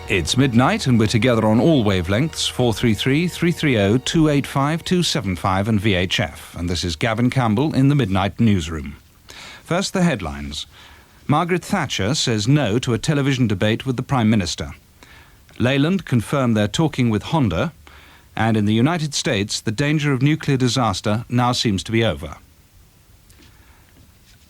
It's midnight and we're together on all wavelengths, 433, 330, 285, 275 and VHF. And this is Gavin Campbell in the Midnight Newsroom. First, the headlines. Margaret Thatcher says no to a television debate with the Prime Minister. Leyland confirmed they're talking with Honda. And in the United States, the danger of nuclear disaster now seems to be over.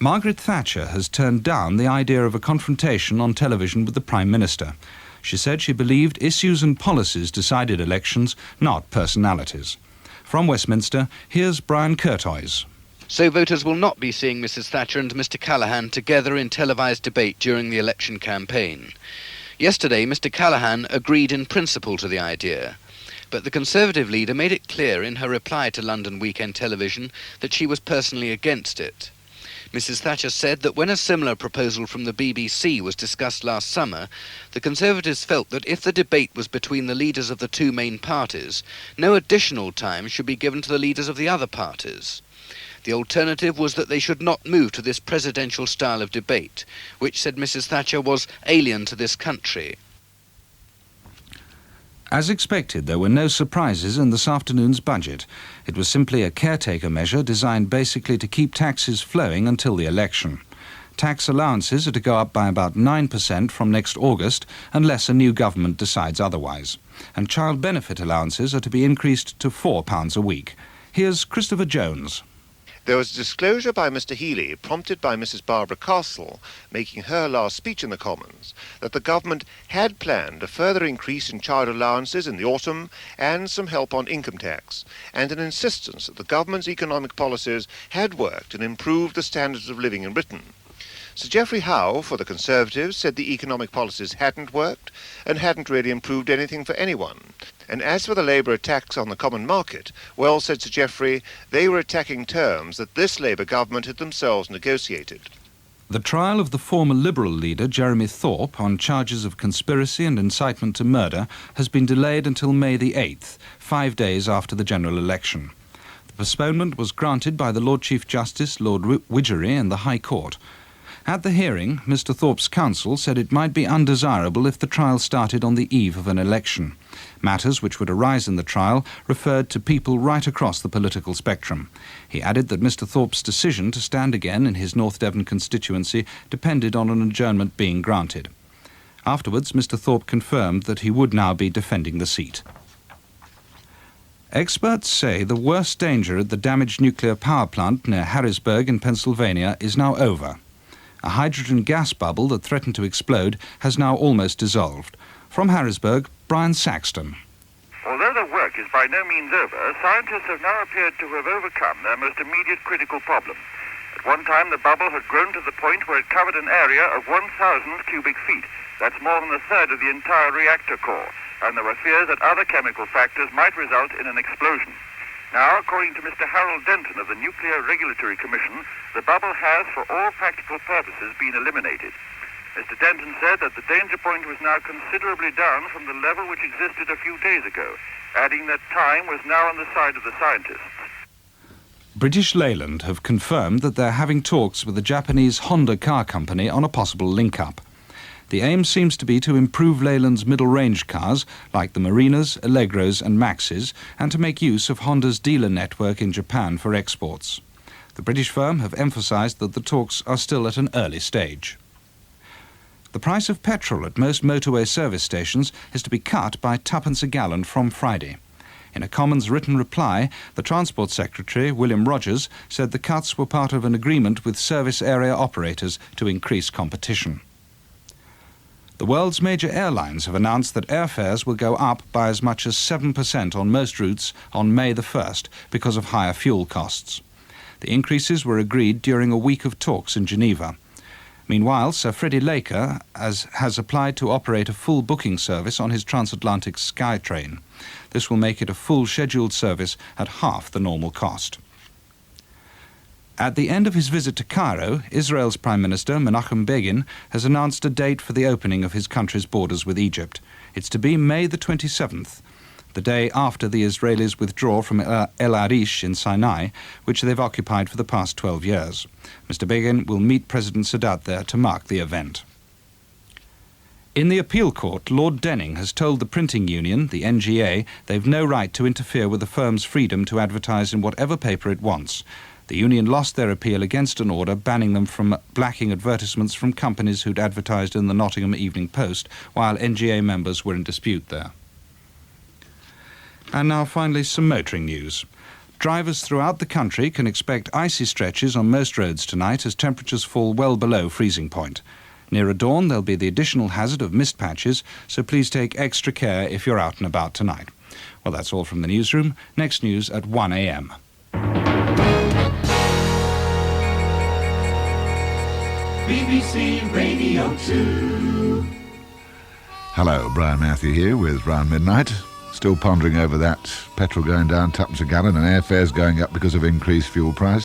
Margaret Thatcher has turned down the idea of a confrontation on television with the Prime Minister. She said she believed issues and policies decided elections, not personalities. From Westminster, here's Brian Curtois. So voters will not be seeing Mrs Thatcher and Mr Callaghan together in televised debate during the election campaign. Yesterday, Mr Callaghan agreed in principle to the idea, but the Conservative leader made it clear in her reply to London Weekend Television that she was personally against it. Mrs Thatcher said that when a similar proposal from the BBC was discussed last summer, the Conservatives felt that if the debate was between the leaders of the two main parties, no additional time should be given to the leaders of the other parties. The alternative was that they should not move to this presidential style of debate, which, said Mrs Thatcher, was alien to this country. As expected, there were no surprises in this afternoon's budget. It was simply a caretaker measure designed basically to keep taxes flowing until the election. Tax allowances are to go up by about 9% from next August, unless a new government decides otherwise. And child benefit allowances are to be increased to £4 a week. Here's Christopher Jones. There was a disclosure by Mr Healy, prompted by Mrs Barbara Castle, making her last speech in the Commons, that the government had planned a further increase in child allowances in the autumn and some help on income tax, and an insistence that the government's economic policies had worked and improved the standards of living in Britain. Sir Geoffrey Howe, for the Conservatives, said the economic policies hadn't worked and hadn't really improved anything for anyone. And as for the Labour attacks on the common market, well, said Sir Geoffrey, they were attacking terms that this Labour government had themselves negotiated. The trial of the former Liberal leader, Jeremy Thorpe, on charges of conspiracy and incitement to murder has been delayed until May the 8th, 5 days after the general election. The postponement was granted by the Lord Chief Justice, Lord Widgery, and the High Court. At the hearing, Mr Thorpe's counsel said it might be undesirable if the trial started on the eve of an election. Matters which would arise in the trial referred to people right across the political spectrum. He added that Mr Thorpe's decision to stand again in his North Devon constituency depended on an adjournment being granted. Afterwards, Mr Thorpe confirmed that he would now be defending the seat. Experts say the worst danger at the damaged nuclear power plant near Harrisburg in Pennsylvania is now over. A hydrogen gas bubble that threatened to explode has now almost dissolved. From Harrisburg, Brian Saxton. Although the work is by no means over, scientists have now appeared to have overcome their most immediate critical problem. At one time, the bubble had grown to the point where it covered an area of 1,000 cubic feet. That's more than a third of the entire reactor core, and there were fears that other chemical factors might result in an explosion. Now, according to Mr Harold Denton of the Nuclear Regulatory Commission, the bubble has, for all practical purposes, been eliminated. Mr Denton said that the danger point was now considerably down from the level which existed a few days ago, adding that time was now on the side of the scientists. British Leyland have confirmed that they're having talks with the Japanese Honda car company on a possible link-up. The aim seems to be to improve Leyland's middle-range cars, like the Marinas, Allegros and Maxes, and to make use of Honda's dealer network in Japan for exports. The British firm have emphasised that the talks are still at an early stage. The price of petrol at most motorway service stations is to be cut by twopence a gallon from Friday. In a Commons written reply, the Transport Secretary, William Rogers, said the cuts were part of an agreement with service area operators to increase competition. The world's major airlines have announced that airfares will go up by as much as 7% on most routes on May the 1st because of higher fuel costs. The increases were agreed during a week of talks in Geneva. Meanwhile, Sir Freddie Laker has applied to operate a full booking service on his transatlantic skytrain. This will make it a full scheduled service at half the normal cost. At the end of his visit to Cairo, Israel's Prime Minister, Menachem Begin, has announced a date for the opening of his country's borders with Egypt. It's to be May the 27th, the day after the Israelis withdraw from El Arish in Sinai, which they've occupied for the past 12 years. Mr Begin will meet President Sadat there to mark the event. In the appeal court, Lord Denning has told the printing union, the NGA, they've no right to interfere with the firm's freedom to advertise in whatever paper it wants. The union lost their appeal against an order banning them from blacking advertisements from companies who'd advertised in the Nottingham Evening Post, while NGA members were in dispute there. And now finally some motoring news. Drivers throughout the country can expect icy stretches on most roads tonight as temperatures fall well below freezing point. Nearer dawn, there'll be the additional hazard of mist patches, so please take extra care if you're out and about tonight. Well, that's all from the newsroom. Next news at 1 a.m. BBC Radio 2. Hello, Brian Matthew here with Round Midnight. Still pondering over that petrol going down tuppence a gallon and airfares going up because of increased fuel prices.